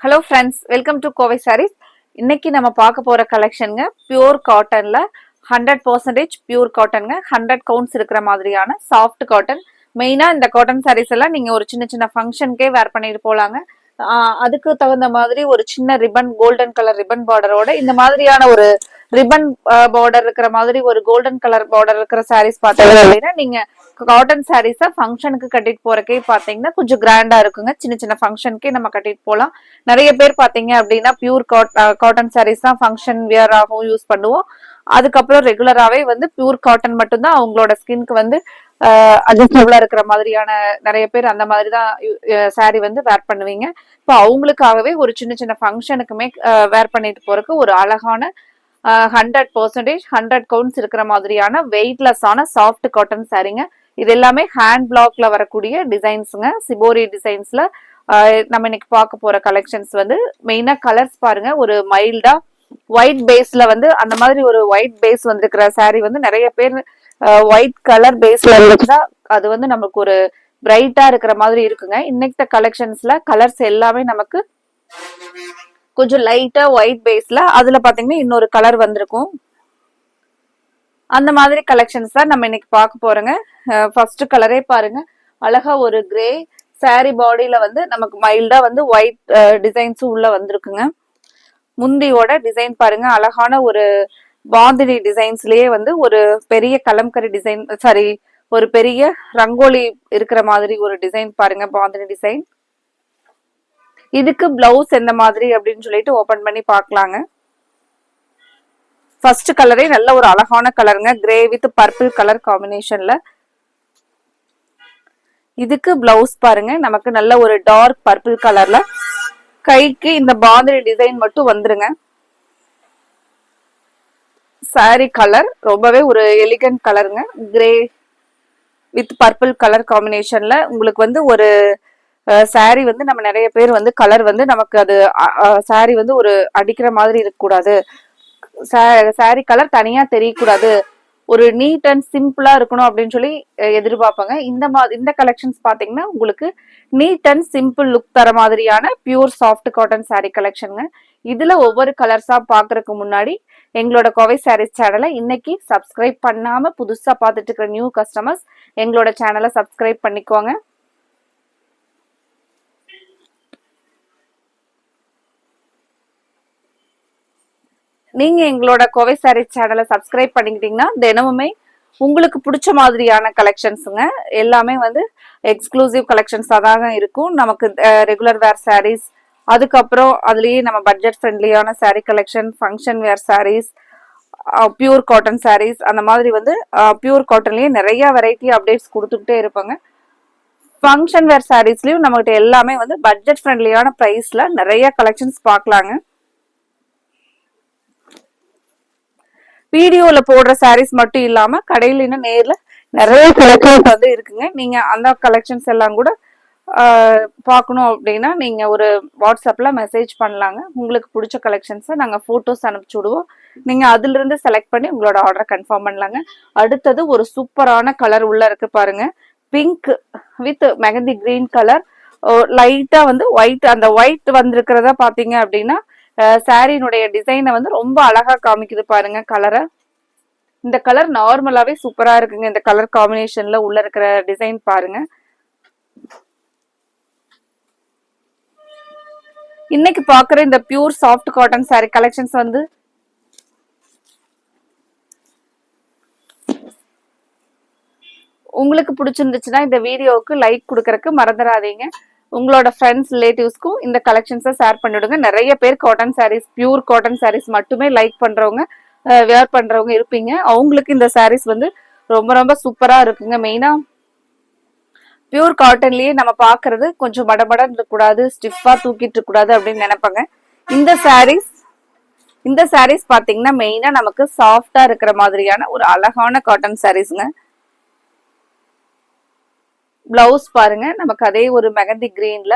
Hello friends, welcome to Kovai sarees. இன்னைக்கு நம்ம பார்க்க போற கலெக்ஷனுங்க பியூர் காட்டன்ல 100% பியூர் காட்டனுங்க. 100 கவுண்ட்ஸ் இருக்கிற மாதிரியான சாஃப்ட் காட்டன். மெயினா இந்த காட்டன் சாரீஸ் எல்லாம் நீங்க ஒரு சின்ன சின்ன ஃபங்க்ஷனுக்கே வேர் பண்ணிட்டு போலாங்க. அதுக்கு தகுந்த மாதிரி ஒரு சின்ன ரிப்பன், கோல்டன் கலர் ரிப்பன் பார்டரோட இந்த மாதிரியான ஒரு ரிப்பன் பார்டர் இருக்கிற மாதிரி ஒரு கோல்டன் கலர் பார்டர் இருக்கிற சாரீஸ் பார்த்தீங்க அப்படின்னா நீங்க காட்டன் சாரீஸா ஃபங்க்ஷனுக்கு கட்டிட்டு போறக்கே பாத்தீங்கன்னா கொஞ்சம் கிராண்டா இருக்குங்க. சின்ன சின்ன ஃபங்க்ஷனுக்கே நம்ம கட்டிட்டு போகலாம். நிறைய பேர் பாத்தீங்க அப்படின்னா பியூர் காட்டன் சாரீஸ் தான் ஃபங்க்ஷன் வியராகவும் யூஸ் பண்ணுவோம். அதுக்கப்புறம் ரெகுலராகவே வந்து பியூர் காட்டன் மட்டும்தான் அவங்களோட ஸ்கின்க்கு வந்து அட்ஜஸ்டபிளா இருக்கிற மாதிரியான நிறைய பேர் அந்த மாதிரி தான் சாரி வந்து வேர் பண்ணுவீங்க. இப்போ அவங்களுக்காகவே ஒரு சின்ன சின்ன ஃபங்க்ஷனுக்குமே வேர் பண்ணிட்டு போறதுக்கு ஒரு அழகான 100% 100 கவுண்ட்ஸ் இருக்கிற மாதிரியான வெயிட்லெஸ்ஸான சாஃப்ட் காட்டன் சாரீங்க. இது எல்லாமே ஹேண்ட் பிளாக்ல வரக்கூடிய டிசைன்ஸுங்க. சிபோரி டிசைன்ஸ்ல நம்ம இன்னைக்கு பார்க்க போற கலெக்ஷன்ஸ் வந்து மெயினா கலர்ஸ் பாருங்க. ஒரு மைல்டா ஒயிட் பேஸ்ல வந்து அந்த மாதிரி ஒரு ஒயிட் பேஸ் வந்திருக்கிற சாரீ வந்து நிறைய பேர் ஒயிட் கலர் பேஸ்ல இருந்துச்சுன்னா அது வந்து நமக்கு ஒரு பிரைட்டா இருக்கிற மாதிரி இருக்குங்க. இன்னைக்கு கலெக்ஷன்ஸ்ல கலர்ஸ் எல்லாமே நமக்கு கொஞ்சம் லைட்டா ஒயிட் பேஸ்ல அதுல பாத்தீங்கன்னா இன்னொரு கலர் வந்திருக்கும். அந்த மாதிரி கலெக்ஷன்ஸ் தான் நம்ம இன்னைக்கு பார்க்க போறோங்க. ஃபர்ஸ்ட் கலரே பாருங்க, அழகா ஒரு கிரே சாரி பாடியில வந்து நமக்கு மைல்டா வந்து ஒயிட் டிசைன்ஸும் உள்ள வந்திருக்குங்க. முந்தியோட டிசைன் பாருங்க, அழகான ஒரு பாந்தினி டிசைன்ஸ்லயே வந்து ஒரு பெரிய கலம்கரி டிசைன், சாரி ஒரு பெரிய ரங்கோலி இருக்கிற மாதிரி ஒரு டிசைன் பாருங்க, பாந்தினி டிசைன். இதுக்கு பிளவுஸ் எந்த மாதிரி அப்படின்னு சொல்லிட்டு ஓபன் பண்ணி பார்க்கலாங்க. ஃபர்ஸ்ட் கலரே நல்ல ஒரு அழகான கலருங்க, கிரே வித் பர்பிள் கலர் காம்பினேஷன்ல. இதுக்கு பிளவுஸ் பாருங்க, நமக்கு நல்ல ஒரு டார்க் பர்பிள் கலர்ல. கைக்கு இந்த பாந்தினி டிசைன் மட்டும் வந்துருங்க. சாரி கலர் ரொம்பவே ஒரு எலிகன்ட் கலருங்க, கிரே வித் பர்பிள் கலர் காம்பினேஷன்ல. உங்களுக்கு வந்து ஒரு சாரி வந்து நம்ம நிறைய பேர் வந்து கலர் வந்து நமக்கு அது சாரி வந்து ஒரு அடிக்கிற மாதிரி இருக்கக்கூடாது, சாரி கலர் தனியா தெரியக்கூடாது, ஒரு நீட் அண்ட் சிம்பிளா இருக்கணும் அப்படின்னு சொல்லி எதிர்பார்ப்பாங்க. இந்த கலெக்ஷன்ஸ் பாத்தீங்கன்னா உங்களுக்கு நீட் அண்ட் சிம்பிள் லுக் தர மாதிரியான பியூர் சாஃப்ட் காட்டன் சாரி கலெக்ஷனுங்க. இதுல ஒவ்வொரு கலர்ஸா பாக்குறதுக்கு முன்னாடி எங்களோட கோவை சாரீஸ் சேனலை இன்னைக்கு சப்ஸ்கிரைப் பண்ணாம புதுசா பார்த்துட்டு இருக்கிற நியூ கஸ்டமர்ஸ் எங்களோட சேனலை சப்ஸ்கிரைப் பண்ணிக்கோங்க. நீங்க எங்களோட கோவை சாரீஸ் சேனலை சப்ஸ்கிரைப் பண்ணிக்கிட்டீங்கன்னா தினமுமே உங்களுக்கு பிடிச்ச மாதிரியான கலெக்ஷன்ஸுங்க எல்லாமே வந்து எக்ஸ்க்ளூசிவ் கலெக்ஷன்ஸா தான் இருக்கும். நமக்கு ரெகுலர் வேர் சாரீஸ், அதுக்கப்புறம் அதுலயே நம்ம பட்ஜெட் ஃப்ரெண்ட்லியான sari collection, function wear saris, pure cotton saris, அந்த மாதிரி வந்து பியூர் காட்டன்லயே நிறைய வெரைட்டி அப்டேட்ஸ் கொடுத்துக்கிட்டே இருப்பாங்க. ஃபங்க்ஷன் வேர் சாரீஸ்லயும் நம்மகிட்ட எல்லாமே வந்து பட்ஜெட் ஃப்ரெண்ட்லியான பிரைஸ்ல நிறைய கலெக்ஷன்ஸ் பார்க்கலாங்க. வீடியோல போடுற சாரீஸ் மட்டும் இல்லாம கடையில இன்னும் நேர்ல நிறைய கலெக்ஷன்ஸ் வந்து இருக்குங்க. நீங்க அந்த கலெக்ஷன்ஸ் எல்லாம் கூட பார்க்கணும் அப்படின்னா நீங்க ஒரு வாட்ஸ்அப்ல மெசேஜ் பண்ணலாங்க. உங்களுக்கு பிடிச்ச கலெக்ஷன்ஸை நாங்க போட்டோஸ் அனுப்பிச்சு விடுவோம். நீங்க அதுல இருந்து செலக்ட் பண்ணி உங்களோட ஆர்டரை கன்ஃபார்ம் பண்ணலாங்க. அடுத்தது ஒரு சூப்பரான கலர் உள்ள இருக்கு பாருங்க, pink with mehndi green colour. லைட்டா வந்து ஒயிட், அந்த ஒயிட் வந்திருக்கிறத பாத்தீங்க அப்படின்னா சாரியினுடைய டிசைனை வந்து ரொம்ப அழகா காமிக்குது பாருங்க கலரை. இந்த கலர் நார்மலாவே சூப்பரா இருக்குங்க. இந்த கலர் காம்பினேஷன்ல உள்ள இருக்கிற டிசைன் பாருங்க. இன்னைக்கு பாக்குற இந்த pure soft cotton sorry collections வந்து உங்களுக்கு பிடிச்சிருந்துச்சுன்னா இந்த வீடியோவுக்கு லைக் கொடுக்கறதுக்கு மறந்துடாதீங்க. உங்களோட ஃப்ரெண்ட்ஸ், ரிலேட்டிவ்ஸ்க்கும் இந்த கலெக்ஷன்ஸை ஷேர் பண்ணிவிடுங்க. நிறைய பேர் cotton sarees, pure cotton sarees மட்டுமே லைக் பண்றவங்க, வேர் பண்றவங்க இருப்பீங்க. அவங்களுக்கு இந்த சாரீஸ் வந்து ரொம்ப ரொம்ப சூப்பரா இருக்குங்க. மெயினா பியூர் காட்டன்லயே நம்ம பாக்குறது கொஞ்சம் மடமடன்னு இருக்கக்கூடாது, ஸ்டிஃபா தூக்கிட்டு இருக்கக்கூடாது அப்படின்னு நினைப்பாங்க. இந்த சாரீஸ் பாத்தீங்கன்னா மெயினா நமக்கு சாஃப்டா இருக்கிற மாதிரியான ஒரு அழகான காட்டன் சாரீஸ்ங்க. பிளவுஸ் பாருங்க, நமக்கு அதே ஒரு மெகந்தி கிரீன்ல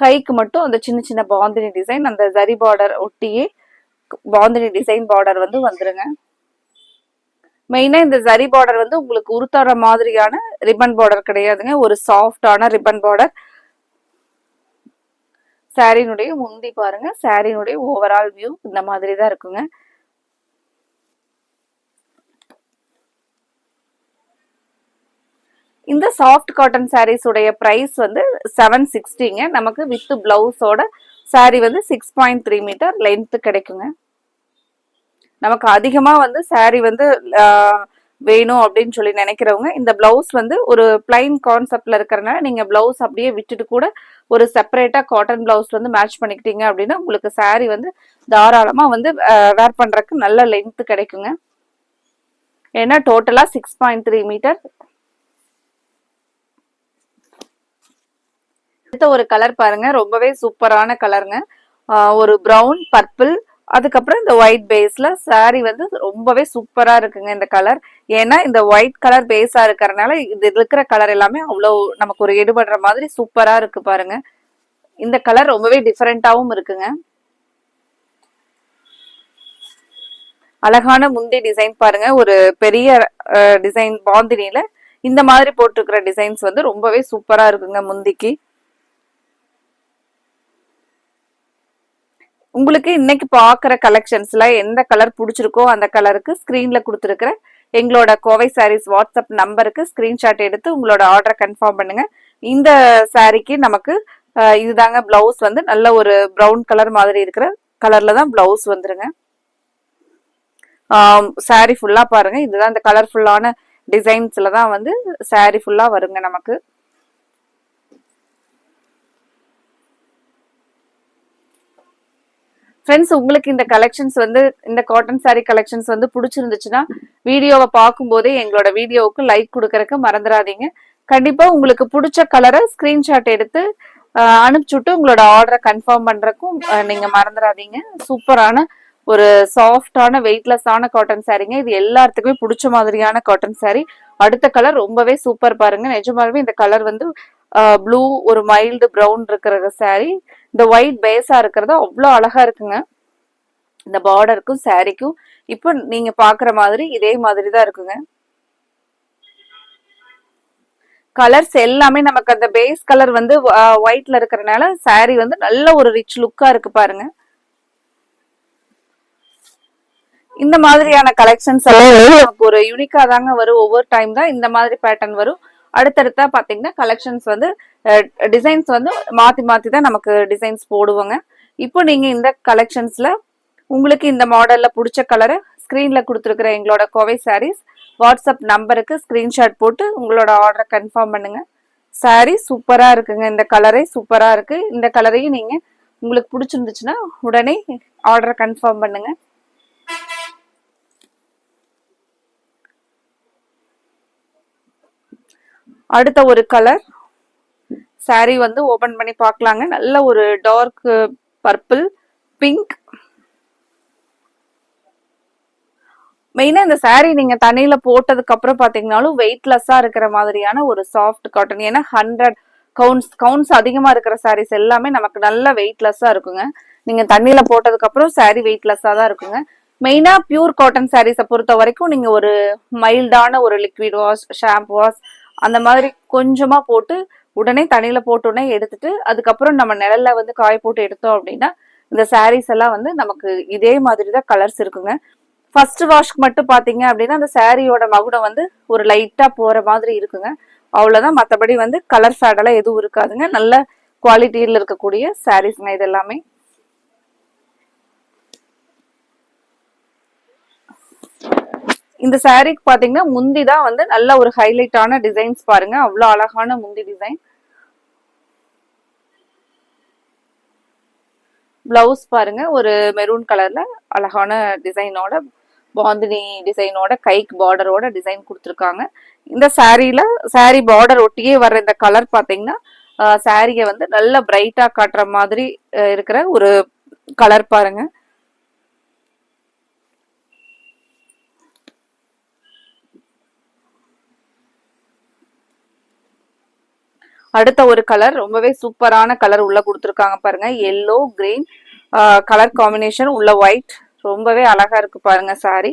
கைக்கு மட்டும் அந்த சின்ன சின்ன பாந்தினி டிசைன், அந்த ஜரி பார்டர் ஒட்டியே பாந்தினி டிசைன் பார்டர் வந்து வந்துருங்க. மெயினா இந்த ஜரி பார்டர் வந்து உங்களுக்கு உருத்தர மாதிரியான ரிப்பன் பார்டர் கிடையாதுங்க, ஒரு சாஃப்டான ரிப்பன் பார்டர். சாரினுடைய முந்தி பாருங்க, சாரினுடைய ஓவரால் வியூ இந்த மாதிரி தான் இருக்குங்க. இந்த சாஃப்ட் காட்டன் சாரீஸ் உடைய பிரைஸ் வந்து 760ங்க. நமக்கு வித் பிளவுஸோட சாரி வந்து 6.3 மீட்டர் லென்த் கிடைக்குங்க. நமக்கு அதிகமா வந்து சாரி வந்து வேணும் அப்படின்னு சொல்லி நினைக்கிறவங்க இந்த பிளவுஸ் வந்து ஒரு பிளைன் கான்செப்ட்ல இருக்கிறனால நீங்க பிளவுஸ் அப்படியே விட்டுட்டு கூட ஒரு செப்பரேட்டா காட்டன் பிளவுஸ் வந்து மேட்ச் பண்ணிக்கிட்டீங்க அப்படின்னா உங்களுக்கு சாரி வந்து தாராளமா வந்து வேர் பண்றதுக்கு நல்ல லென்த் கிடைக்குங்க. ஏன்னா டோட்டலா 6.3 மீட்டர். அடுத்த ஒரு கலர் பாருங்க, ரொம்பவே சூப்பரான கலருங்க. ஒரு பிரவுன் பர்பிள், அதுக்கப்புறம் இந்த ஒயிட் பேஸ்ல சாரி வந்து ரொம்பவே சூப்பரா இருக்குங்க இந்த கலர். ஏன்னா இந்த ஒயிட் கலர் பேஸா இருக்கிறதுனால இது இருக்கிற கலர் எல்லாமே அவ்வளவு நமக்கு ஒரு எடுபடுற மாதிரி சூப்பரா இருக்கு பாருங்க. இந்த கலர் ரொம்பவே டிஃபரெண்டாவும் இருக்குங்க. அழகான முந்தி டிசைன் பாருங்க, ஒரு பெரிய டிசைன் பாந்தினில இந்த மாதிரி போட்டிருக்கிற டிசைன்ஸ் வந்து ரொம்பவே சூப்பரா இருக்குங்க முந்திக்கு. உங்களுக்கு இன்னைக்கு பாக்குற கலெக்ஷன்ஸ்ல எந்த கலர் பிடிச்சிருக்கோ அந்த கலருக்கு ஸ்கிரீன்ல கொடுத்துருக்கிற எங்களோட கோவை சாரீஸ் வாட்ஸ்அப் நம்பருக்கு ஸ்கிரீன்ஷாட் எடுத்து உங்களோட ஆர்டரை கன்ஃபார்ம் பண்ணுங்க. இந்த சாரிக்கு நமக்கு இதுதாங்க பிளவுஸ் வந்து நல்ல ஒரு பிரவுன் கலர் மாதிரி இருக்கிற கலர்ல தான் பிளவுஸ் வந்துருங்க. சாரி ஃபுல்லா பாருங்க, இதுதான் இந்த கலர்ஃபுல்லான டிசைன்ஸ்ல தான் வந்து சாரி ஃபுல்லா வருங்க நமக்கு. ஃப்ரெண்ட்ஸ், உங்களுக்கு இந்த கலெக்ஷன்ஸ் வந்து இந்த காட்டன் சாரி கலெக்ஷன்ஸ் வந்து பிடிச்சிருந்துச்சுன்னா வீடியோவை பார்க்கும்போதே எங்களோட வீடியோவுக்கு லைக் கொடுக்கறதுக்கு மறந்துடாதீங்க. கண்டிப்பா உங்களுக்கு பிடிச்ச கலரை ஸ்கிரீன்ஷாட் எடுத்து அனுப்பிச்சுட்டு உங்களோட ஆர்டரை கன்ஃபார்ம் பண்றதுக்கும் நீங்க மறந்துடாதீங்க. சூப்பரான ஒரு சாஃப்டான வெயிட்லெஸ்ஸான காட்டன் சாரீங்க. இது எல்லாத்துக்குமே பிடிச்ச மாதிரியான காட்டன் சாரி. அடுத்த கலர் ரொம்பவே சூப்பர் பாருங்க. நிஜமாலுமே இந்த கலர் வந்து ப்ளூ ஒரு மைல்டு ப்ரௌன் இருக்கிற சாரி. இந்த ஒயிட் பேஸா இருக்கிறது அவ்வளோ அழகா இருக்குங்க. இந்த பார்டருக்கும் சாரிக்கும் இப்போ நீங்க பாக்குற மாதிரி இதே மாதிரி தான் இருக்குங்க. கலர்ஸ் எல்லாமே நமக்கு அந்த பேஸ் கலர் வந்து ஒயிட்ல இருக்கிறதுனால சாரி வந்து நல்ல ஒரு ரிச் லுக்கா இருக்கு பாருங்க. இந்த மாதிரியான கலெக்ஷன்ஸ் எல்லாம் நமக்கு ஒரு யூனிக்கா தாங்க வரும். ஒவ்வொரு டைம் தான் இந்த மாதிரி பேட்டர்ன் வரும். அடுத்தடுத்தா பாத்தீங்கன்னா கலெக்ஷன்ஸ் வந்து டிசைன்ஸ் வந்து மாத்தி மாத்தி தான் நமக்கு டிசைன்ஸ் போடுவாங்க. இப்போ நீங்க இந்த கலெக்ஷன்ஸ்ல உங்களுக்கு இந்த மாடல்ல பிடிச்ச கலரை ஸ்கிரீன்ல கொடுத்துருக்கிற எங்களோட கோவை சாரீஸ் வாட்ஸ்அப் நம்பருக்கு ஸ்கிரீன்ஷாட் போட்டு உங்களோட ஆர்டரை கன்ஃபார்ம் பண்ணுங்க. சாரி சூப்பரா இருக்குங்க. இந்த கலரே சூப்பரா இருக்கு. இந்த கலரையும் நீங்க உங்களுக்கு பிடிச்சிருந்துச்சுன்னா உடனே ஆர்டரை கன்ஃபார்ம் பண்ணுங்க. அடுத்த ஒரு கலர் சாரி வந்து ஓபன் பண்ணி பார்க்கலாங்க. நல்ல ஒரு டார்க் பர்பிள் பிங்க். மெயினா இந்த சாரி நீங்க தண்ணியில போட்டதுக்கு அப்புறம் பாத்தீங்கன்னாலும் வெயிட்லெஸ்ஸா இருக்கிற மாதிரியான ஒரு சாஃப்ட் காட்டன். ஏன்னா 100 கவுண்ட்ஸ் அதிகமா இருக்கிற சாரீஸ் எல்லாமே நமக்கு நல்ல வெயிட்லெஸ்ஸா இருக்குங்க. நீங்க தண்ணியில போட்டதுக்கு அப்புறம் சாரி வெயிட்லெஸ்ஸா தான் இருக்குங்க. மெயினா பியூர் காட்டன் சாரீஸை பொறுத்த வரைக்கும் நீங்க ஒரு மைல்டான ஒரு லிக்விட் வாஷ், ஷாம்பு வாஷ் அந்த மாதிரி கொஞ்சமா போட்டு உடனே தண்ணியில போட்ட உடனே எடுத்துட்டு அதுக்கப்புறம் நம்ம நிழல்ல வந்து காய போட்டு எடுத்தோம் அப்படின்னா இந்த சாரீஸ் எல்லாம் வந்து நமக்கு இதே மாதிரி தான் கலர்ஸ் இருக்குங்க. ஃபர்ஸ்ட் வாஷ்க்கு மட்டும் பாத்தீங்க அப்படின்னா அந்த சாரியோட மகுடம் வந்து ஒரு லைட்டா போற மாதிரி இருக்குங்க. அவ்வளவுதான். மற்றபடி வந்து கலர் ஃபேட் எல்லாம் எதுவும் இருக்காதுங்க. நல்ல குவாலிட்டியில் இருக்கக்கூடிய சாரீஸ்ங்க இது எல்லாமே. இந்த சாரிக்கு பாத்தீங்கன்னா முந்தி தான் வந்து நல்ல ஒரு ஹைலைட்டான டிசைன்ஸ் பாருங்க. அவ்வளவு அழகான முந்தி டிசைன். பிளவுஸ் பாருங்க, ஒரு மெரூன் கலர்ல அழகான டிசைனோட பாந்தினி டிசைனோட கைக்கு பார்டரோட டிசைன் கொடுத்துருக்காங்க. இந்த சாரியில சாரி பார்டர் ஒட்டியே வர்ற இந்த கலர் பாத்தீங்கன்னா சாரியை வந்து நல்ல பிரைட்டா காட்டுற மாதிரி இருக்கிற ஒரு கலர் பாருங்க. அடுத்த ஒரு கலர் ரொம்பவே சூப்பரான கலர் உள்ள கொடுத்துருக்காங்க பாருங்க. எல்லோ கிரீன் கலர் காம்பினேஷன் உள்ள ஒயிட் ரொம்பவே அழகா இருக்கு பாருங்க சாரி.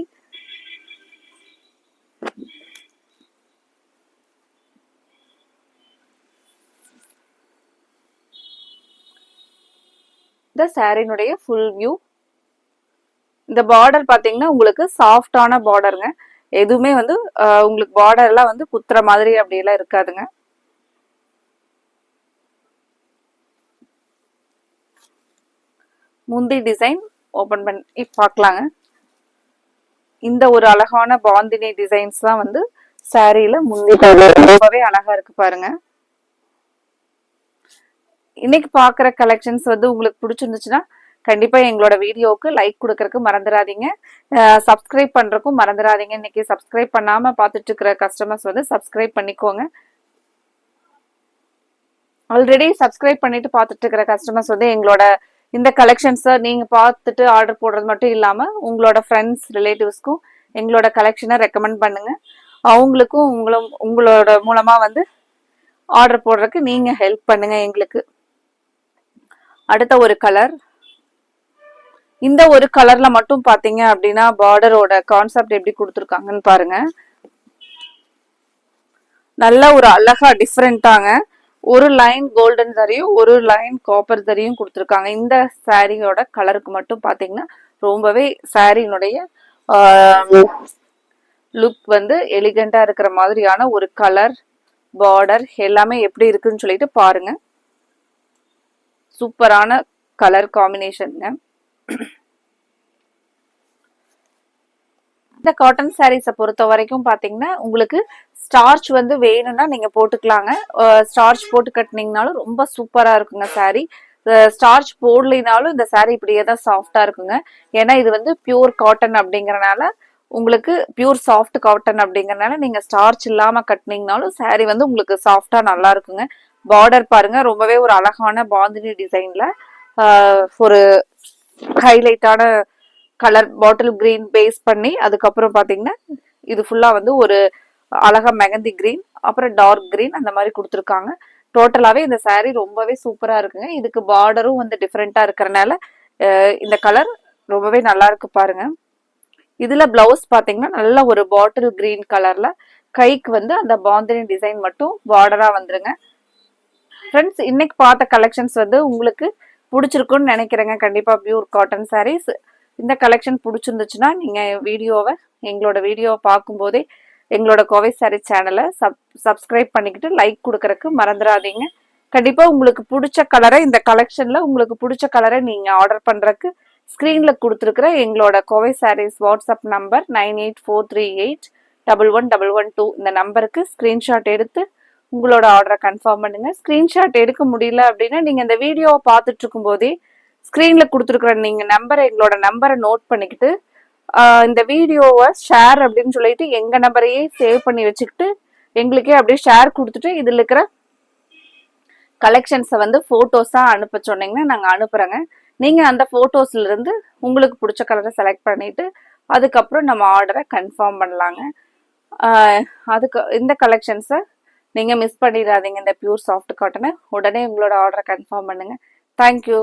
இந்த சாரினுடைய ஃபுல் வியூ. இந்த பார்டர் பாத்தீங்கன்னா உங்களுக்கு சாஃப்டான பார்டருங்க. எதுவுமே வந்து உங்களுக்கு பார்டர் எல்லாம் வந்து குத்துற மாதிரி அப்படியெல்லாம் இருக்காதுங்க. முந்தி டிசைன் ஓபன் பண்ணி பார்க்கலாங்க. இந்த ஒரு அழகான பாந்தினி டிசைன்ஸ் தான் வந்து சாரியில முந்தி ரொம்பவே அழகா இருக்கு பாருங்க. இன்னைக்கு பாக்குற கலெக்ஷன்ஸ் வந்து உங்களுக்கு பிடிச்சிருந்துச்சுன்னா கண்டிப்பா எங்களோட வீடியோவுக்கு லைக் கொடுக்கறதுக்கு மறந்துடாதீங்க, சப்ஸ்கிரைப் பண்றதுக்கும் மறந்துடாதீங்க. இன்னைக்கு சப்ஸ்கிரைப் பண்ணாம பார்த்துட்டு இருக்கிற கஸ்டமர்ஸ் வந்து சப்ஸ்கிரைப் பண்ணிக்கோங்க. ஆல்ரெடி சப்ஸ்கிரைப் பண்ணிட்டு பார்த்துட்டு இருக்கிற கஸ்டமர்ஸ் வந்து எங்களோட இந்த கலெக்ஷன்ஸை நீங்க பார்த்துட்டு ஆர்டர் போடுறது மட்டும் இல்லாம உங்களோட ஃப்ரெண்ட்ஸ் ரிலேட்டிவ்ஸ்க்கும் எங்களோட கலெக்ஷனை ரெக்கமெண்ட் பண்ணுங்க. அவங்களுக்கும் உங்களோட மூலமா வந்து ஆர்டர் போடுறதுக்கு நீங்க ஹெல்ப் பண்ணுங்க எங்களுக்கு. அடுத்த ஒரு கலர், இந்த ஒரு கலர்ல மட்டும் பாத்தீங்க அப்படின்னா பார்டரோட கான்செப்ட் எப்படி கொடுத்துருக்காங்கன்னு பாருங்க. நல்ல ஒரு அழகா டிஃப்ரெண்டாங்க. ஒரு லைன் கோல்டன் தரியும் ஒரு லைன் காப்பர் தரியும் கொடுத்துருக்காங்க. இந்த சாரியோட கலருக்கு மட்டும் பாத்தீங்கன்னா ரொம்பவே சாரியினுடைய லுக் வந்து எலிகண்டா இருக்கிற மாதிரியான ஒரு கலர், பார்டர் எல்லாமே எப்படி இருக்குன்னு சொல்லிட்டு பாருங்க. சூப்பரான கலர் காம்பினேஷனுங்க. இந்த காட்டன் சாரீஸை பொறுத்த வரைக்கும் பாத்தீங்கன்னா உங்களுக்கு ஸ்டார்ச் வந்து வேணும்னா நீங்க போட்டுக்கலாங்க. ஸ்டார்ச் போட்டு கட்டினீங்கனாலும் ரொம்ப சூப்பரா இருக்குங்க சாரீ. ஸ்டார்ச் போடலினாலும் இந்த சாரீ இப்படியே தான் சாஃப்டா இருக்குங்க. ஏன்னா இது வந்து பியூர் காட்டன் அப்படிங்கறனால, உங்களுக்கு பியூர் சாஃப்ட் காட்டன் அப்படிங்கறனால நீங்க ஸ்டார்ச் இல்லாம கட்டினீங்கனாலும் சாரீ வந்து உங்களுக்கு சாஃப்டா நல்லா இருக்குங்க. பார்டர் பாருங்க, ரொம்பவே ஒரு அழகான பாந்தினி டிசைன்ல ஒரு ஹைலைட்டான கலர் பாட்டில் கிரீன் பேஸ் பண்ணி அதுக்கப்புறம் பாத்தீங்கன்னா இது ஃபுல்லா வந்து ஒரு அழகா மெகந்தி கிரீன் அப்புறம் டார்க் கிரீன் அந்த மாதிரி கொடுத்துருக்காங்க. டோட்டலாவே இந்த சாரீ ரொம்பவே சூப்பரா இருக்குங்க. இதுக்கு பார்டரும் வந்து டிஃப்ரெண்டா இருக்கிறனால இந்த கலர் ரொம்பவே நல்லா இருக்கு பாருங்க. இதுல பிளவுஸ் பாத்தீங்கன்னா நல்ல ஒரு பாட்டில் கிரீன் கலர்ல கைக்கு வந்து அந்த பாந்தினி டிசைன் மட்டும் பார்டரா வந்துருங்க. ஃப்ரெண்ட்ஸ், இன்னைக்கு பார்த்த கலெக்ஷன்ஸ் வந்து உங்களுக்கு பிடிச்சிருக்குன்னு நினைக்கிறேங்க. கண்டிப்பா பியூர் காட்டன் சாரீஸ். இந்த கலெக்ஷன் பிடிச்சிருந்துச்சுன்னா நீங்க எங்களோட வீடியோவை பார்க்கும்போதே எங்களோட கோவை சாரி சேனலை சப்ஸ்கிரைப் பண்ணிக்கிட்டு லைக் கொடுக்கறதுக்கு மறந்துடாதீங்க. கண்டிப்பா உங்களுக்கு பிடிச்ச கலரை, இந்த கலெக்ஷன்ல உங்களுக்கு பிடிச்ச கலரை நீங்க ஆர்டர் பண்றதுக்கு ஸ்கிரீன்ல கொடுத்துருக்கிற எங்களோட கோவை சாரீஸ் வாட்ஸ்அப் நம்பர் 9843381112 இந்த நம்பருக்கு ஸ்கிரீன்ஷாட் எடுத்து உங்களோட ஆர்டரை கன்ஃபார்ம் பண்ணுங்க. ஸ்கிரீன்ஷாட் எடுக்க முடியல அப்படின்னா நீங்க இந்த வீடியோவை பார்த்துட்டு இருக்கும் போதே ஸ்கிரீன்ல கொடுத்துருக்குற நீங்க எங்களோட நம்பரை நோட் பண்ணிக்கிட்டு இந்த வீடியோவை ஷேர் அப்படின்னு சொல்லிட்டு எங்க நம்பரையே சேவ் பண்ணி வச்சுக்கிட்டு எங்களுக்கே அப்படியே ஷேர் கொடுத்துட்டு இதுல இருக்கிற கலெக்ஷன்ஸை வந்து போட்டோஸா அனுப்ப சொன்னீங்கன்னா நாங்க அனுப்புறோங்க. நீங்க அந்த போட்டோஸ்ல இருந்து உங்களுக்கு பிடிச்ச கலரை செலக்ட் பண்ணிட்டு அதுக்கப்புறம் நம்ம ஆர்டரை கன்ஃபார்ம் பண்ணலாங்க. இந்த கலெக்ஷன்ஸை நீங்க மிஸ் பண்ணிடாதீங்க. இந்த பியூர் சாஃப்ட் காட்டனை உடனே உங்களோட ஆர்டரை கன்ஃபார்ம் பண்ணுங்க. தேங்க்யூ.